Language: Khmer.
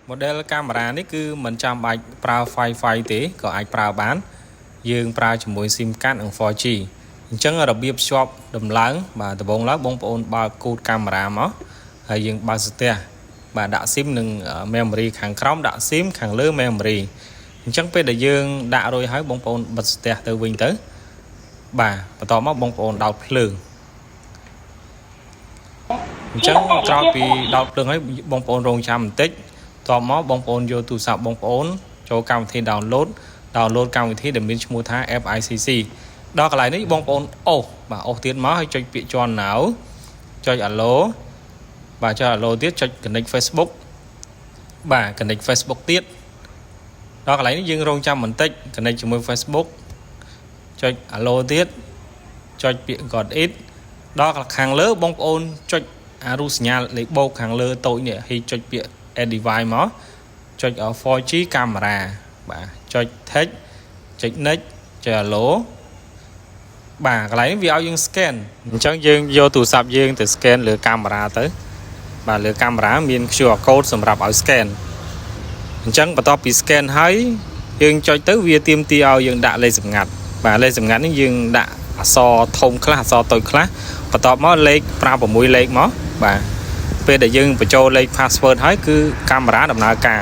model camera នេះគឺមិនចាំបាច់ប្រើ Wi-Fi ទេក៏អាចប្រើបានយើងប្រើជាមួយ SIM card និង 4G អញ្ចឹងរបៀបភ្ជាប់ដំឡើងបាទដំបូងឡើងបងប្អូនបើកគូតកាមេរ៉ាមកហើយយើងបើកស្ទះបាទដាក់ SIM និង memory ខាងក្រោមដាក់ SIM ខាងលើ memory អញ្ចឹងពេលដែលយើងដាក់រួចហើយបងប្អូនបិទស្ទះទៅវិញទៅបាទបន្ទាប់មកបងប្អូនដោតភ្លើងអញ្ចឹងក្រោយពីដោតភ្លើងហើយបងប្អូនរងចាំបន្តិចតបមកបងប្អូនយកទូរស័ព្ទបងប្អូនចូលកម្មវិធី download កម្មវិធីដែលមានឈ្មោះថា FICC ដល់កន្លែងនេះបងប្អូនអូសបាទអូសទៀតមកហើយចុចពាក្យជាន់ now ចុច allo បាទចុច allo ទៀតចុច connect Facebook បាទ connect Facebook ទៀតដល់កន្លែងនេះយើងរងចាំបន្តិច connect ជាមួយ Facebook ចុច allo ទៀតចុចពាក្យ got it ដល់ខាងលើបងប្អូនចុចអារូបសញ្ញាលេខបូកខាងលើតូចនេះហើយចុចពាក្យ add device មកចុច 4G camera បាទចុច text ចុច next ចុច allo បាទកន្លែងនេះវាឲ្យយើង scan អញ្ចឹងយើងយកទូរស័ព្ទយើងទៅ scan លើកាមេរ៉ាទៅបាទលើកាមេរ៉ាមាន QR code សម្រាប់ឲ្យ scan អញ្ចឹងបន្ទាប់ពី scan ហើយយើងចុចទៅវាទាមទារឲ្យយើងដាក់លេខសម្ងាត់បាទលេខសម្ងាត់នេះយើងដាក់អក្សរធំខ្លះអក្សរតូចខ្លះបន្ទាប់មកលេខ56លេខមកបាទពេលដែលយើងបញ្ចូលលេខ password ហើយគឺកាមេរ៉ាដំណើរការ